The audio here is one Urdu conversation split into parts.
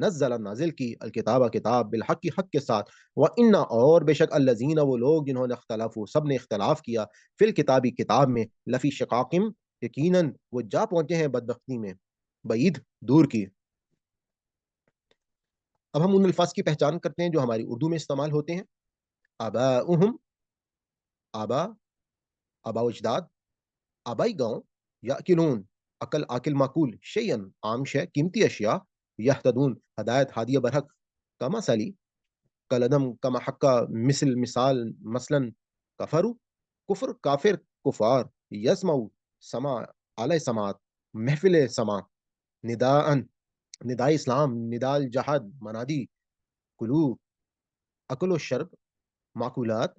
نزل نازل کی الکتاب کتاب بالحق کی حق کے ساتھ وَإِنَّ اور بے شک الذین وہ لوگ جنہوں نے اختلافو سب نے اختلاف کیا فی الکتابی کتاب میں لفی شقاقم یقیناً وہ جا پہنچے ہیں بدبختی میں بعید دور کی۔ اب ہم ان الفاظ کی پہچان کرتے ہیں جو ہماری اردو میں استعمال ہوتے ہیں۔ آباؤہم، آبا، آبا و اجداد، آبائی گاؤں، یاکلون عقل عاقل معقول، شیئن عام شے قیمتی اشیاء، یہتدون ہدایت ہادیہ برحق، کما سلی کلدم کما حقا مثل مثال مثلا کفرو کفر کافر کفار، یسمعو سما علی سماعت محفل سما، نداء نداء اسلام، نداء الجہاد منادی، کلو عقل و شرب، معقولات،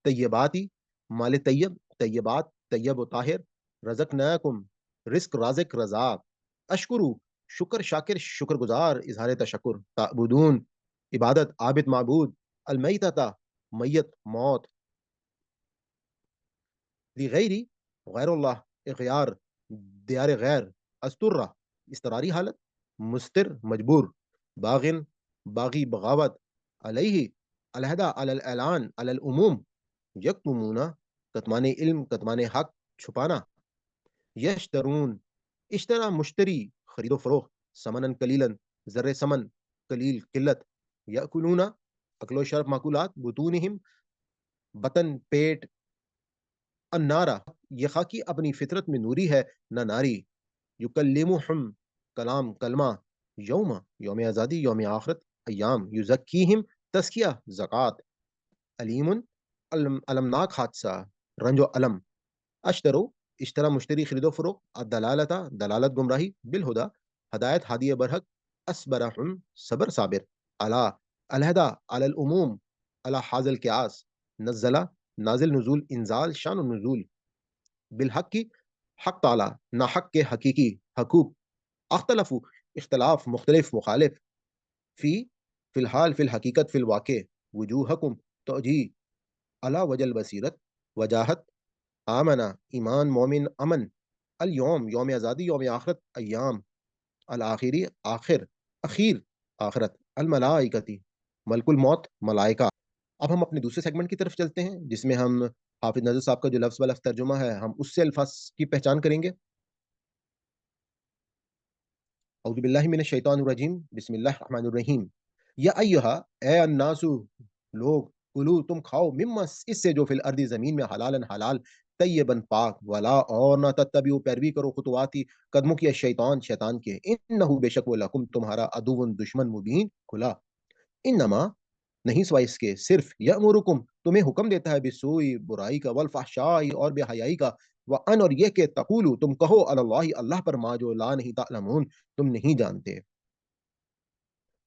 طیباتی مال طیب، طیبات طیب و طاہر، رزقناکم رزق رازق رزاق، اشکرو شکر شاکر شکر گزار اظہار تشکر، تعبدون عبادت عابد معبود، المیتتا میت موت، لغیری غیر اللہ اغیار دیار غیر، استرہ استراری حالت، مستر مجبور، باغن باغی بغاوت، علیہ علیحدہ علی الاعلان علی العموم، یکتمون کتمان علم کتمان حق چھپانا، یشترون اشترا مشتری خرید و فروخت، سمنن کلیلن زر سمن کلیل قلت، یاکلون اکل و شرب معقولات، بطونہم بطن پیٹ، النارا یہ خاکی اپنی فطرت میں نوری ہے نہ ناری، یکلمہم کلام کلمہ، یوم یوم آزادی یوم آخرت، ایام یزکیہم تزکیہ زکوٰۃ، علیم المناک حادثہ رنج و علم، اشترو اشترا مشتری خرید و فروخت، الدلالتا دلالت گمراہی، بالہدا ہدایت ہادی برحق، اسبرہم صبر صابر، علا علیحدہ علی العموم علی حاضل قیاس، نزلہ نازل نزول انزال شان النزول، بالحق کی حق تعالی نہ حق کے حقیقی حقوق، اختلف اختلاف مختلف مخالف، فی الحال فی الحقیقت فی الواقع، وجوہکم توجیہ، علی وجہ البصیرت وجاہت، آمنا ایمان مومن امن، اليوم یوم آزادی یوم آخرت، ایام الآخری آخر اخیر آخرت، الملائکتی ملک الموت ملائکہ۔ اب ہم اپنے دوسرے سیگمنٹ کی طرف چلتے ہیں جس میں ہم حافظ نذیر صاحب کا جو لفظ بلفظ ترجمہ ہے ہم اس سے الفاظ کی پہچان کریں گے۔ اعوذ باللہ من الشیطان الرجیم، بسم اللہ الرحمن الرحیم، یا ایہا اے الناسو لوگ، کلو تم کھاؤ، مما اس سے جو فی الارض زمین میں حلالن حلال، طیبن پاک، ولا اور نہ تتبعوا پیروی کرو خطواتی قدموں کی شیطان شیطان کے، انہو بے شک وہ لکم تمہارا عدو دشمن مبین کھلا، انما نہیں سوائے اس کے صرف یامرکم تمہیں حکم دیتا ہے بالسوء برائی کا، والفحشاء اور بے حیائی کا، وان اور یہ کہ تقولوا تم کہو علی اللہ اللہ پر ما جو لا نہیں تعلمون تم نہیں جانتے،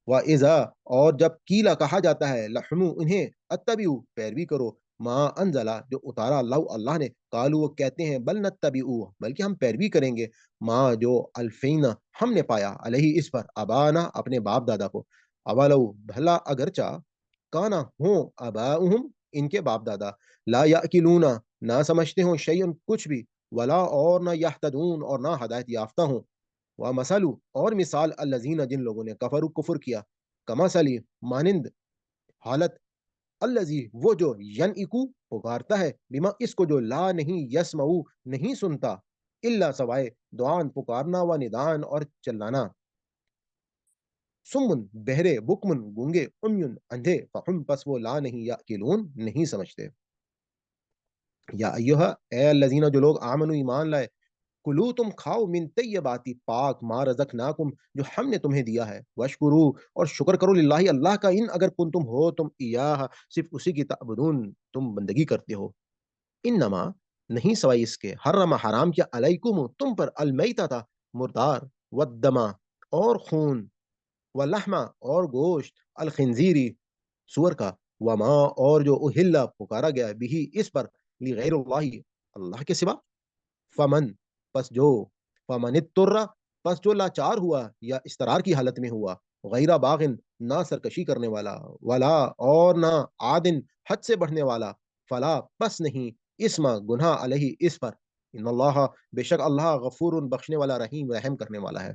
وَإِذَا اور جب کیلا کہا جاتا ہے لحمو انہیں، اتبعو پیروی کرو، ما انزلہ جو اتارا اللہ اللہ نے، قالوا وہ کہتے ہیں بل نتبعو بلکہ ہم پیروی کریں گے، ما جو الفینا ہم نے پایا علیہ اس پر، ابانا اپنے باپ دادا کو، اولو بھلا اگرچہ کانا ہوں اباؤہم ان کے باپ دادا، لا یاکلون نہ سمجھتے ہوں شیئن کچھ بھی، ولا اور نہ یہتدون اور نہ ہدایت یافتہ ہوں، ومثلو اور مثال الذین جن لوگوں نے کفروا کفر کیا، کمثلی مانند حالت، الذی وہ جو ینعقو پکارتا ہے، بما اس کو جو لا نہیں یسمعو نہیں سنتا، الا سوائے دعان پکارنا و ندان اور چلانا، سمن بہرے، بکمن گونگے، عمیون اندھے، فہم پس وہ لا نہیں یاکلون نہیں سمجھتے۔ یا ایہا اے الذین جو لوگ آمنو ایمان لائے، کلو تم کھاؤ من طیباتی پاک ما رزقناکم جو ہم نے تمہیں دیا ہے، واشکرو اور شکر کرو للہ اللہ کا، ان اگر کن تم ہو تم ایاہ صرف اسی کی تعبدون تم بندگی کرتے ہو، انما نہیں سوائے اس کے، حرم حرام کیا علیکم تم پر، المیتہ مردار، والدما اور خون، واللحمہ اور گوشت، الخنزیری سور کا، وما اور جو اہلا پکارا گیا بھی اس پر، لغیر اللہ اللہ کے سوا، فمن پس جو، فمن اضطر پس جو لاچار ہوا یا استرار کی حالت میں ہوا، غیر باغن نہ سرکشی کرنے والا، ولا اور نہ عادن حد سے بڑھنے والا، فلا پس نہیں اسما گناہ علیہ اس پر، ان اللہ بے شک اللہ غفور بخشنے والا رحیم رحم کرنے والا ہے،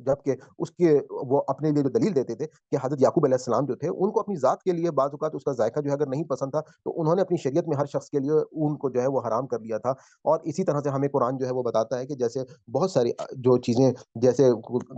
جبکہ اس کے وہ اپنے لیے جو دلیل دیتے تھے کہ حضرت یعقوب علیہ السلام جو تھے ان کو اپنی ذات کے لیے بعض اوقات اس کا ذائقہ جو ہے اگر نہیں پسند تھا تو انہوں نے اپنی شریعت میں ہر شخص کے لیے اون کو جو ہے وہ حرام کر دیا تھا. اور اسی طرح سے ہمیں قرآن جو ہے وہ بتاتا ہے کہ جیسے بہت ساری جو چیزیں جیسے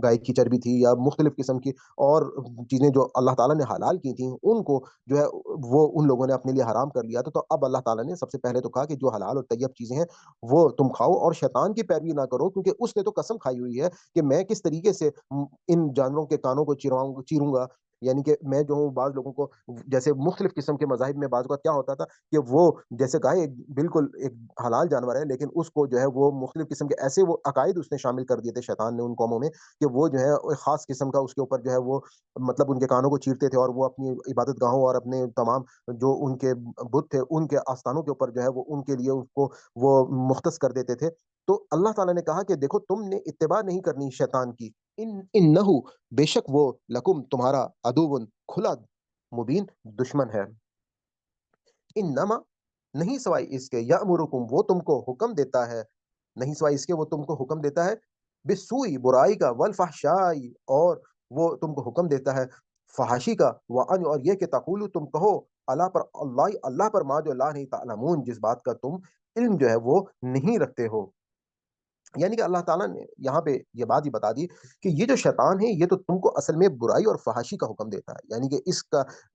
گائے کی چربی تھی یا مختلف قسم کی اور چیزیں جو اللہ تعالیٰ نے حلال کی تھیں ان کو جو ہے وہ ان لوگوں نے اپنے لیے حرام کر لیا تھا. تو اب اللہ تعالیٰ نے سب سے پہلے تو کہا کہ جو حلال اور طیب چیزیں ہیں وہ تم کھاؤ اور شیطان کی پیروی نہ کرو, کیونکہ اس نے تو قسم کھائی ہوئی ہے کہ میں کس طریقے سے ان جانوروں کے کانوں کو چیروں گا. یعنی کہ میں جو ہوں بعض لوگوں کو جیسے مختلف قسم کے مذاہب میں بعض کا کیا ہوتا تھا کہ وہ جیسے گائے بالکل ایک حلال جانور ہے لیکن اس کو جو ہے وہ مختلف قسم کے ایسے وہ عقائد اس نے شامل کر دیے تھے شیطان نے ان قوموں میں کہ وہ جو ہے ایک خاص قسم کا اس کے اوپر جو ہے وہ مطلب ان کے کانوں کو چیرتے تھے اور وہ اپنی عبادت گاہوں اور اپنے تمام جو ان کے بت تھے ان کے آستانوں کے اوپر جو ہے وہ ان کے لیے اس کو وہ مختص کر دیتے تھے. تو اللہ تعالیٰ نے کہا کہ دیکھو تم نے اتباع نہیں کرنی شیطان کی, انہو بے شک وہ لکم تمہارا عدو کھلا مبین دشمن ہے. انما نہیں سوائے اس کے یامرکم وہ تم کو حکم دیتا ہے, نہیں سوائے اس کے وہ تم کو حکم دیتا ہے بسوئی برائی کا والفحشائی اور وہ تم کو حکم دیتا ہے فحاشی کا وان اور یہ کہ تقولو تم کہو اللہ پر ما جو لا نہیں تعلمون جس بات کا تم علم جو ہے وہ نہیں رکھتے ہو. یعنی کہ اللہ تعالیٰ نے یہاں پہ یہ بات ہی بتا دی کہ یہ جو شیطان ہے یہ تو تم کو اصل میں برائی اور فحاشی کا حکم دیتا ہے. یعنی کہ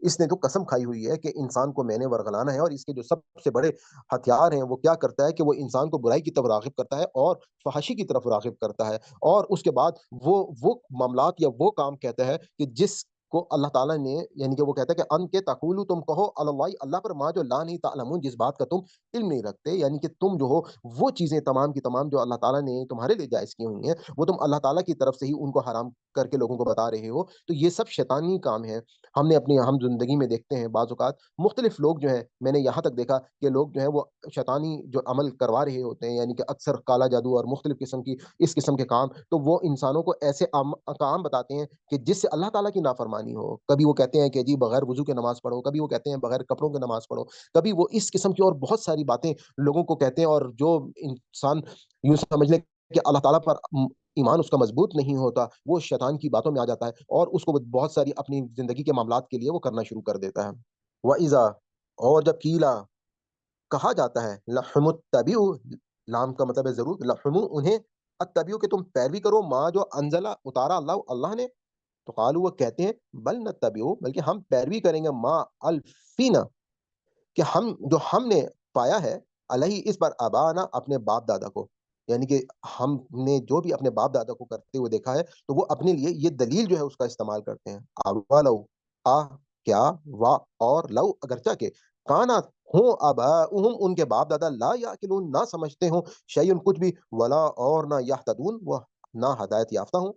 اس نے تو قسم کھائی ہوئی ہے کہ انسان کو میں نے ورگلانا ہے, اور اس کے جو سب سے بڑے ہتھیار ہیں وہ کیا کرتا ہے کہ وہ انسان کو برائی کی طرف راغب کرتا ہے اور فحاشی کی طرف راغب کرتا ہے, اور اس کے بعد وہ معاملات یا وہ کام کہتا ہے کہ جس کو اللہ تعالیٰ نے یعنی کہ وہ کہتا ہے کہ ان کے تقولو تم کہو اللہ پر ما جو لا نہیں تعلمون جس بات کا تم علم نہیں رکھتے. یعنی کہ تم جو ہو وہ چیزیں تمام کی تمام جو اللہ تعالیٰ نے تمہارے لیے جائز کی ہوئی ہیں وہ تم اللہ تعالیٰ کی طرف سے ہی ان کو حرام کر کے لوگوں کو بتا رہے ہو. تو یہ سب شیطانی کام ہے. ہم نے اپنی ہم زندگی میں دیکھتے ہیں بعض اوقات مختلف لوگ جو ہیں, میں نے یہاں تک دیکھا کہ لوگ جو ہیں وہ شیطانی جو عمل کروا رہے ہوتے ہیں یعنی کہ اکثر کالا جادو اور مختلف قسم کی اس قسم کے کام, تو وہ انسانوں کو ایسے کام بتاتے ہیں کہ جس سے اللہ تعالیٰ کی نافرمانی ہو. کبھی وہ کہتے ہیں کہ جی بغیر وضو کے نماز پڑھو, کبھی وہ کہتے ہیں بغیر کپڑوں کے نماز پڑھو, کبھی وہ اس قسم کی اور بہت ساری باتیں لوگوں کو کہتے ہیں, اور جو انسان یوں سمجھ لے کہ اللہ تعالیٰ پر ایمان اس کا مضبوط نہیں ہوتا وہ شیطان کی باتوں میں آ جاتا ہے اور اس کو بہت ساری اپنی زندگی کے معاملات کے لیے وہ کرنا شروع کر دیتا ہے. وَإِذَا اور جب کیلا کہا جاتا ہے لحم التبیو, لام کا مطلب ہے ضرور, لحم انہیں التبیو کہ تم پیروی کرو ما جو انزلہ اتارا اللہ نے, تو قالو وہ کہتے ہیں بل نتبعو بلکہ ہم پیروی کریں گے ما الفینا کہ ہم نے پایا ہے علیہ اس پر ابانا اپنے باپ دادا کو. یعنی کہ ہم نے جو بھی اپنے باپ دادا کو کرتے ہوئے دیکھا ہے تو وہ اپنے لیے یہ دلیل جو ہے اس کا استعمال کرتے ہیں. اولو آ کیا وا اور لو اگرچہ کہ کانا ہوں اباؤہم ان کے باپ دادا لا یاکلون نہ سمجھتے ہوں شیئن کچھ بھی ولا اور نہ یہتدون وہ نہ ہدایت یافتہ ہوں.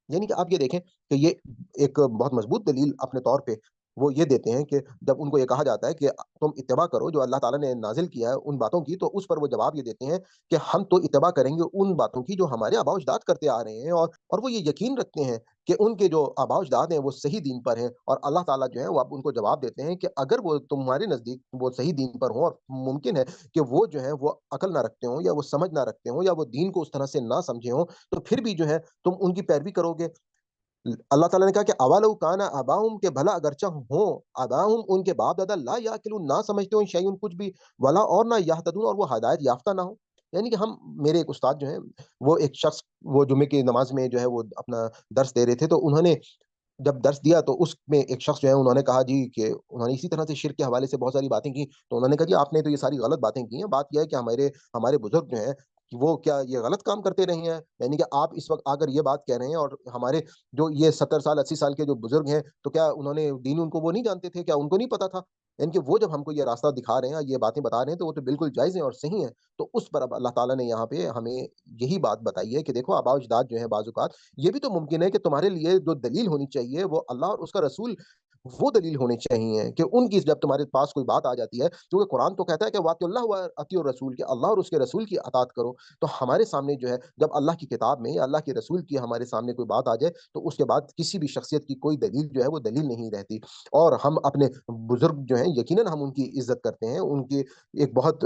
یعنی کہ آپ یہ دیکھیں کہ یہ ایک بہت مضبوط دلیل اپنے طور پہ وہ یہ دیتے ہیں کہ جب ان کو یہ کہا جاتا ہے کہ تم اتباع کرو جو اللہ تعالیٰ نے نازل کیا ہے ان باتوں کی, تو اس پر وہ جواب یہ دیتے ہیں کہ ہم تو اتباع کریں گے ان باتوں کی جو ہمارے آباء و اجداد کرتے آ رہے ہیں, اور وہ یہ یقین رکھتے ہیں کہ ان کے جو آباء و اجداد ہیں وہ صحیح دین پر ہیں. اور اللہ تعالیٰ جو ہے وہ اب ان کو جواب دیتے ہیں کہ اگر وہ تمہارے نزدیک وہ صحیح دین پر ہوں, اور ممکن ہے کہ وہ جو ہے وہ عقل نہ رکھتے ہوں یا وہ سمجھ نہ رکھتے ہوں یا وہ دین کو اس طرح سے نہ سمجھے ہوں, تو پھر بھی جو ہے تم ان کی پیروی کرو گے. اللہ تعالیٰ نے کہا کہ اولو کانا اباؤہم کے بھلا اگرچہ ہوں اباؤہم ان کے باپ دادا لا یاکلون نہ سمجھتے ہوں شیئن کچھ بھی ولا اور نہ یہتدون اور وہ ہدایت یافتہ نہ ہو. یعنی کہ میرے ایک استاد جو ہیں وہ ایک شخص وہ جمعے کی نماز میں جو ہے وہ اپنا درس دے رہے تھے, تو انہوں نے جب درس دیا تو اس میں ایک شخص جو ہے انہوں نے کہا جی کہ انہوں نے اسی طرح سے شرک کے حوالے سے بہت ساری باتیں کی, تو انہوں نے کہا جی آپ نے تو یہ ساری غلط باتیں کی ہیں, بات یہ ہے کہ ہمارے بزرگ جو ہیں کہ وہ کیا یہ غلط کام کرتے رہے ہیں. یعنی کہ آپ اس وقت آ کر یہ بات کہہ رہے ہیں, اور ہمارے جو یہ 70 سال 80 سال کے جو بزرگ ہیں تو کیا انہوں نے دین ان کو وہ نہیں جانتے تھے, کیا ان کو نہیں پتا تھا؟ یعنی کہ وہ جب ہم کو یہ راستہ دکھا رہے ہیں یہ باتیں بتا رہے ہیں تو وہ تو بالکل جائز ہیں اور صحیح ہیں. تو اس پر اب اللہ تعالیٰ نے یہاں پہ ہمیں یہی بات بتائی ہے کہ دیکھو آباء و اجداد جو ہیں بعض اوقات یہ بھی تو ممکن ہے کہ تمہارے لیے جو دلیل ہونی چاہیے وہ اللہ اور اس کا رسول وہ دلیل ہونی چاہیے کہ ان کی جب تمہارے پاس کوئی بات آ جاتی ہے، کیونکہ قرآن تو کہتا ہے کہ واطیعوا اللہ و اطیعوا الرسول، کہ اللہ اور اس کے رسول کی اطاعت کرو۔ تو ہمارے سامنے جو ہے جب اللہ کی کتاب میں یا اللہ کے رسول کی ہمارے سامنے کوئی بات آ جائے تو اس کے بعد کسی بھی شخصیت کی کوئی دلیل جو ہے وہ دلیل نہیں رہتی۔ اور ہم اپنے بزرگ جو ہیں یقیناً ہم ان کی عزت کرتے ہیں، ان کی ایک بہت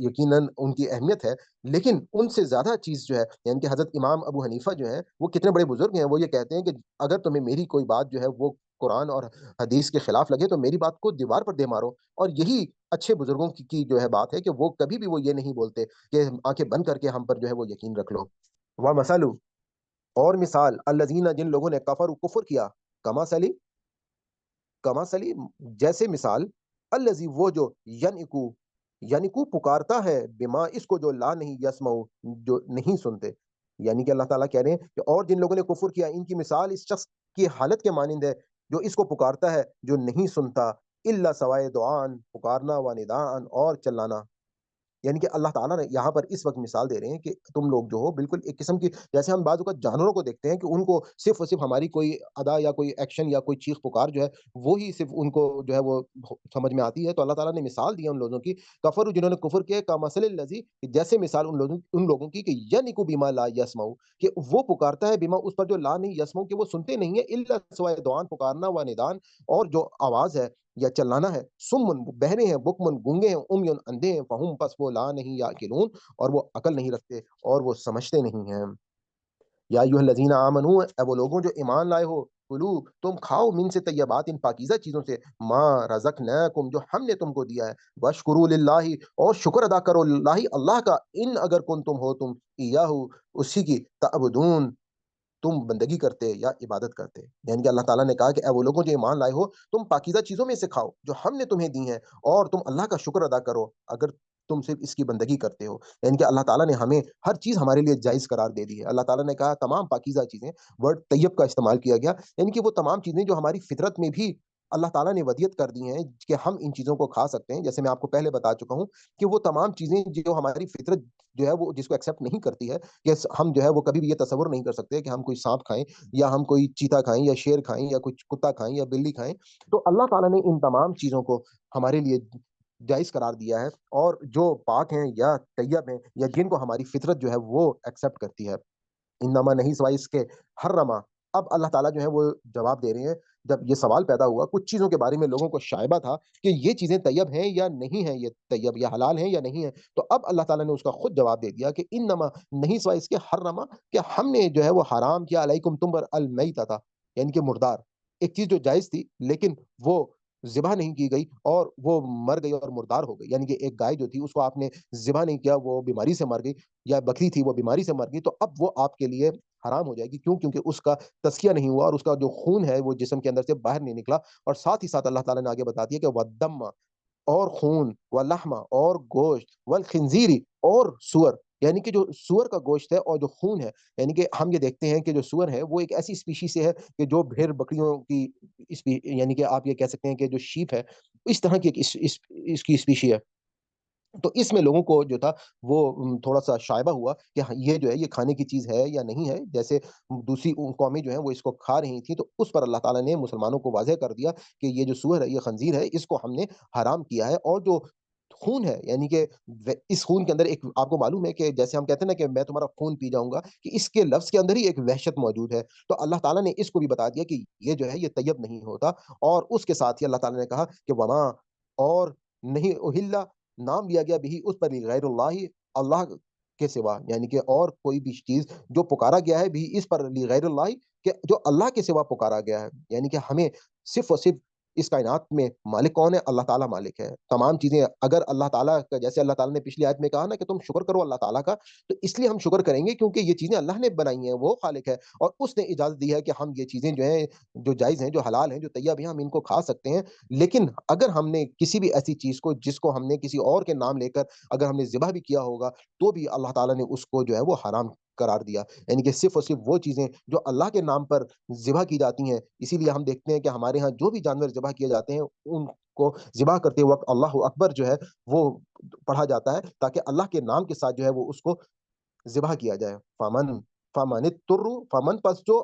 یقیناً ان کی اہمیت ہے، لیکن ان سے زیادہ چیز جو ہے یعنی کہ حضرت امام ابو حنیفہ جو ہیں وہ کتنے بڑے بزرگ ہیں، وہ یہ کہتے ہیں کہ اگر تمہیں میری کوئی بات جو ہے وہ قرآن اور حدیث کے خلاف لگے تو میری بات کو دیوار پر دے مارو۔ اور یہی اچھے بزرگوں کی جو ہے بات ہے کہ وہ کبھی بھی وہ یہ نہیں بولتے کہ آنکھیں بند کر کے ہم پر جو ہے وہ یقین رکھ لو۔ وہ مسلو، اور مثال الذین، جن لوگوں نے کفر کفر کیا، کما سلی، کما سلی، جیسے مثال، الذی، وہ جو، ینکو، ینکو پکارتا ہے، بما، اس کو جو لا نہیں یسمعو، جو نہیں سنتے۔ یعنی کہ اللہ تعالیٰ کہہ رہے ہیں کہ اور جن لوگوں نے کفر کیا ان کی مثال اس شخص کی حالت کے مانند ہے جو اس کو پکارتا ہے جو نہیں سنتا، الا سوائے دعان، پکارنا، و ندان، اور چلانا۔ یعنی کہ اللہ تعالیٰ نے یہاں پر اس وقت مثال دے رہے ہیں کہ تم لوگ جو ہو بالکل ایک قسم کی، جیسے ہم بعض اوقات جانوروں کو دیکھتے ہیں کہ ان کو صرف اور صرف ہماری کوئی ادا یا کوئی ایکشن یا کوئی چیخ پکار جو ہے وہی صرف ان کو جو ہے وہ سمجھ میں آتی ہے، تو اللہ تعالیٰ نے مثال دی ہے ان لوگوں کی، کفر، جنہوں نے کفر کیا، کا مثل الذی، جیسے مثال ان لوگوں کی، کہ ینکو بما لا یسمعو، کہ وہ پکارتا ہے بما، اس پر جو لا نہیں یسمعو، کہ وہ سنتے نہیں ہے، الا سوائے دعان، پکارنا، و ندان، اور جو آواز ہے یا چلانا ہے، سمن، بہرے ہیں، بکمن، گونگے ہیں، امیون، اندھے ہیں، فہم، پس وہ لا نہیں یاقلون، اور وہ عقل نہیں رکھتے اور وہ سمجھتے نہیں ہیں۔ یا ایھا الذین آمنو، اے وہ لوگوں جو ایمان لائے ہو، کلو، تم کھاؤ، من سے طیبات، ان پاکیزہ چیزوں سے، ما رزقناکم، جو ہم نے تم کو دیا ہے، واشکروا للہ، اور شکر ادا کرو، اللہ، اللہ کا، ان اگر کن تم ہو تم ایاہ، اسی کی، تعبدون، تم بندگی کرتے یا عبادت کرتے۔ یعنی کہ اللہ تعالیٰ نے کہا کہ اے وہ لوگوں جو ایمان لائے ہو، تم پاکیزہ چیزوں میں سے کھاؤ جو ہم نے تمہیں دی ہیں، اور تم اللہ کا شکر ادا کرو اگر تم صرف اس کی بندگی کرتے ہو۔ یعنی کہ اللہ تعالیٰ نے ہمیں ہر چیز ہمارے لیے جائز قرار دے دی ہے۔ اللہ تعالیٰ نے کہا تمام پاکیزہ چیزیں، ورڈ طیب کا استعمال کیا گیا، یعنی کہ وہ تمام چیزیں جو ہماری فطرت میں بھی اللہ تعالیٰ نے ودیت کر دی ہیں کہ ہم ان چیزوں کو کھا سکتے ہیں۔ جیسے میں آپ کو پہلے بتا چکا ہوں کہ وہ تمام چیزیں جو ہماری فطرت جو ہے وہ جس کو ایکسیپٹ نہیں کرتی ہے، کہ ہم جو ہے وہ کبھی بھی یہ تصور نہیں کر سکتے کہ ہم کوئی سانپ کھائیں، یا ہم کوئی چیتا کھائیں، یا شیر کھائیں، یا کچھ کتا کھائیں، یا بلی کھائیں۔ تو اللہ تعالیٰ نے ان تمام چیزوں کو ہمارے لیے جائز قرار دیا ہے، اور جو پاک ہیں یا طیب ہیں یا جن کو ہماری فطرت جو ہے وہ ایکسیپٹ کرتی ہے، انما، نہیں سوائے اس کے، حرما، اب اللہ تعالیٰ جو ہے وہ جواب دے رہے ہیں۔ جب یہ سوال پیدا ہوا کچھ چیزوں کے بارے میں لوگوں کو شائبہ تھا کہ یہ چیزیں طیب ہیں یا نہیں ہیں، یہ طیب یا حلال ہیں یا نہیں ہیں، تو اب اللہ تعالیٰ نے اس کا خود جواب دے دیا کہ انما، نہیں سوائے اس کے، حرما، کہ ہم نے جو ہے وہ حرام کیا، علیکم، تم پر، المیتۃ، یعنی کہ مردار، ایک چیز جو جائز تھی لیکن وہ ذبح نہیں کی گئی اور وہ مر گئی اور مردار ہو گئی، یعنی کہ ایک گائے جو تھی اس کو آپ نے ذبح نہیں کیا، وہ بیماری سے مر گئی، یا بکری تھی وہ بیماری سے مر گئی، تو اب وہ آپ کے لیے حرام ہو جائے گی، کیوں؟ کیونکہ اس کا تزکیہ نہیں ہوا اور اس کا جو خون ہے وہ جسم کے اندر سے باہر نہیں نکلا۔ اور ساتھ ہی ساتھ اللہ تعالیٰ نے آگے بتا دیا کہ ودم، اور خون، ولحم، اور گوشت، والخنزیری، اور سور، یعنی کہ جو سور کا گوشت ہے اور جو خون ہے، یعنی کہ ہم یہ دیکھتے ہیں کہ جو سور ہے وہ ایک ایسی اسپیشی سے ہے کہ جو بھیڑ بکریوں کی یعنی کہ آپ یہ کہہ سکتے ہیں کہ جو شیپ ہے اس طرح کی ایک اس کی اسپیشی ہے۔ تو اس میں لوگوں کو جو تھا وہ تھوڑا سا شائبہ ہوا کہ یہ جو ہے یہ کھانے کی چیز ہے یا نہیں ہے، جیسے دوسری قومیں جو ہیں وہ اس کو کھا رہی تھیں، تو اس پر اللہ تعالیٰ نے مسلمانوں کو واضح کر دیا کہ یہ جو سور ہے، یہ خنزیر ہے، اس کو ہم نے حرام کیا ہے۔ اور جو خون ہے، یعنی کہ اس خون کے اندر ایک، آپ کو معلوم ہے کہ جیسے ہم کہتے ہیں نا کہ میں تمہارا خون پی جاؤں گا، کہ اس کے لفظ کے اندر ہی ایک وحشت موجود ہے، تو اللہ تعالیٰ نے اس کو بھی بتا دیا کہ یہ جو ہے یہ طیب نہیں ہوتا۔ اور اس کے ساتھ ہی اللہ تعالیٰ نے کہا کہ وما، اور نہیں، اہلا، نام لیا گیا بھی اس پر غیر اللہ، اللہ کے سوا، یعنی کہ اور کوئی بھی چیز جو پکارا گیا ہے بھی اس پر غیر اللہ، کہ جو اللہ کے سوا پکارا گیا ہے، یعنی کہ ہمیں صرف اور صرف اس کائنات میں مالک کون ہے؟ اللہ تعالیٰ مالک ہے تمام چیزیں۔ اگر اللہ تعالیٰ کا، جیسے اللہ تعالیٰ نے پچھلی آیت میں کہا نا کہ تم شکر کرو اللہ تعالیٰ کا، تو اس لیے ہم شکر کریں گے کیونکہ یہ چیزیں اللہ نے بنائی ہیں، وہ خالق ہے، اور اس نے اجازت دی ہے کہ ہم یہ چیزیں جو ہیں، جو جائز ہیں، جو حلال ہیں، جو طیب ہیں، ہم ان کو کھا سکتے ہیں۔ لیکن اگر ہم نے کسی بھی ایسی چیز کو جس کو ہم نے کسی اور کے نام لے کر اگر ہم نے ذبح بھی کیا ہوگا، تو بھی اللہ تعالیٰ نے اس کو جو ہے وہ حرام قرار دیا، یعنی کہ صرف اور صرف وہ چیزیں جو اللہ کے نام پر ذبح کی جاتی ہیں۔ اسی لیے ہم دیکھتے ہیں کہ ہمارے ہاں جو بھی جانور ذبح کیے جاتے ہیں ان کو ذبح کرتے وقت اللہ اکبر جو ہے وہ پڑھا جاتا ہے، تاکہ اللہ کے نام کے ساتھ جو ہے وہ اس کو ذبح کیا جائے۔ فامن، فامن تر، فامن، پس جو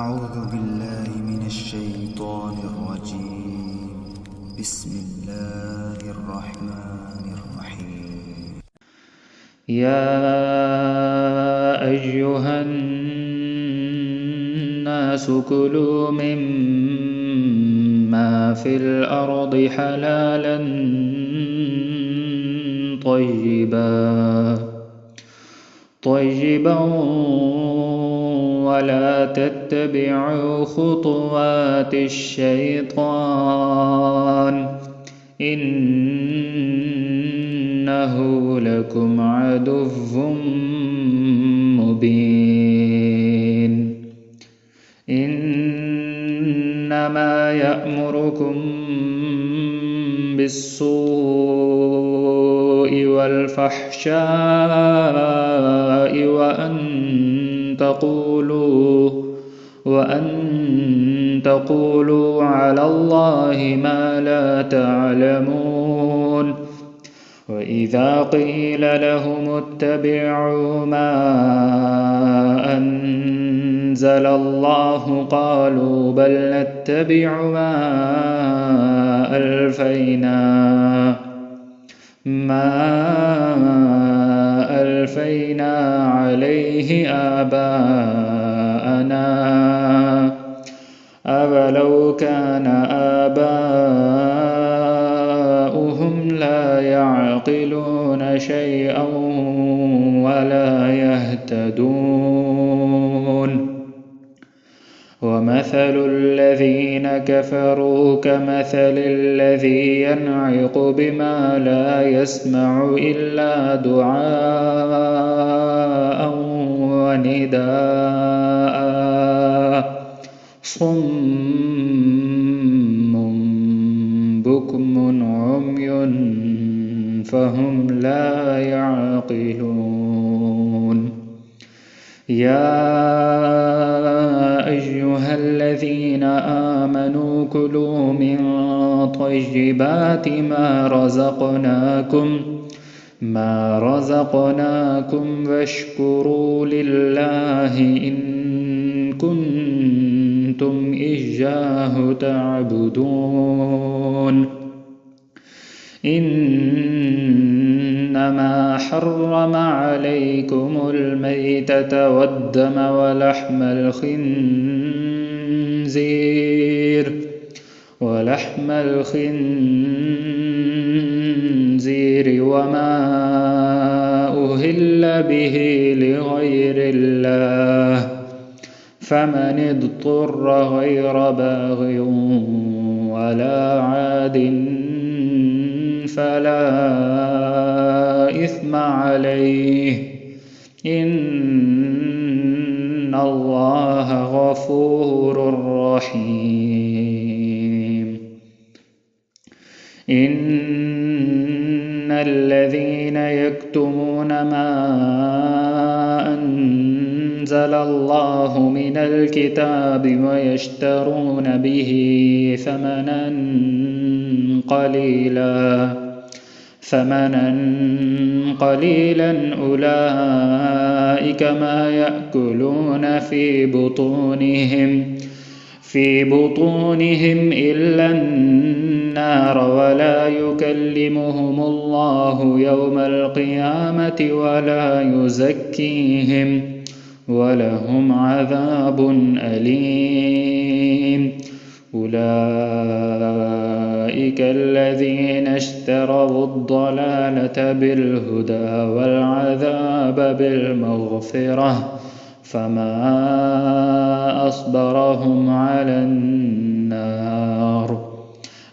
أعوذ بالله من الشيطان الرجيم. بسم الله الرحمن الرحيم. يا أيها الناس كلوا مما في الأرض حلالا طيبا ولا تتبعوا خطوات الشيطان إنه لكم عدو مبين إنما يأمركم بالسوء والفحشاء وأن تقولوا على الله ما لا تعلمون وإذا قيل لهم اتبعوا ما أنزل الله قالوا بل نتبع ما ألفينا عليه آباءنا أولو كان آباؤهم لا يعقلون شيئا ولا يهتدون ومثل الذين كفروا كمثل الذي ينعق بما لا يسمع إلا دعاء ونداء صم بكم عمي فهم لا يعقلون يا أيها الذين آمنوا كلوا من طيبات ما رزقناكم واشكروا لله إن كنتم إياه تعبدون إنما حرم عليكم الميتة والدم ولحم الخنزير وما أهل به لغير الله فمن اضطر غير باغ ولا عاد فلا إثم عليه إن الله غفور رحيم إن الذين يكتمون ما أنزل الله من الكتاب ويشترون به ثمنا قليلا أولئك ما يأكلون في بطونهم إلا النار ولا يكلمهم الله يوم القيامة ولا يزكيهم ولهم عذاب أليم أولئك الذين اشتروا الضلالة بالهدى والعذاب بالمغفرة فما أصبرهم على النار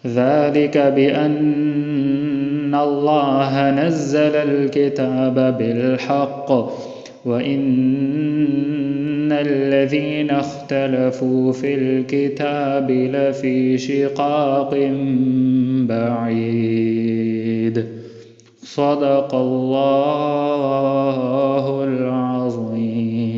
ذلك بأن الله نزل الكتاب بالحق وإن الذين اختلفوا في الكتاب لفي شقاق بعيد صدق الله العظيم।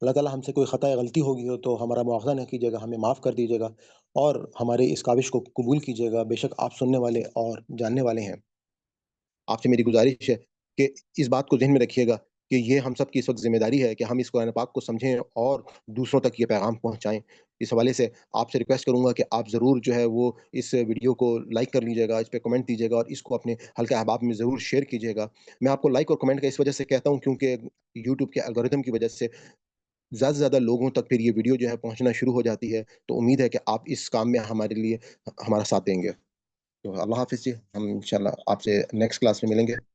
اللہ تعالیٰ ہم سے کوئی خطا یا غلطی ہوگی ہو تو ہمارا مواخذہ نہ کیجیے گا، ہمیں معاف کر دیجیے گا اور ہمارے اس کاوش کو قبول کیجیے گا۔ بے شک آپ سننے والے اور جاننے والے ہیں۔ آپ سے میری گزارش ہے کہ اس بات کو ذہن میں رکھیے گا کہ یہ ہم سب کی اس وقت ذمہ داری ہے کہ ہم اس قرآن پاک کو سمجھیں اور دوسروں تک یہ پیغام پہنچائیں۔ اس حوالے سے آپ سے ریکویسٹ کروں گا کہ آپ ضرور جو ہے وہ اس ویڈیو کو لائک کر لیجیے گا، اس پہ کمنٹ دیجیے گا اور اس کو اپنے حلقہ احباب میں ضرور شیئر کیجیے گا۔ میں آپ کو لائک اور کمنٹ کا اس وجہ سے کہتا ہوں کیونکہ یوٹیوب کے الگورتھم کی وجہ سے زیادہ سے زیادہ لوگوں تک پھر یہ ویڈیو جو ہے پہنچنا شروع ہو جاتی ہے، تو امید ہے کہ آپ اس کام میں ہمارے لیے ہمارا ساتھ دیں گے۔ تو اللہ حافظ جی، ہم انشاءاللہ آپ سے نیکسٹ کلاس میں ملیں گے۔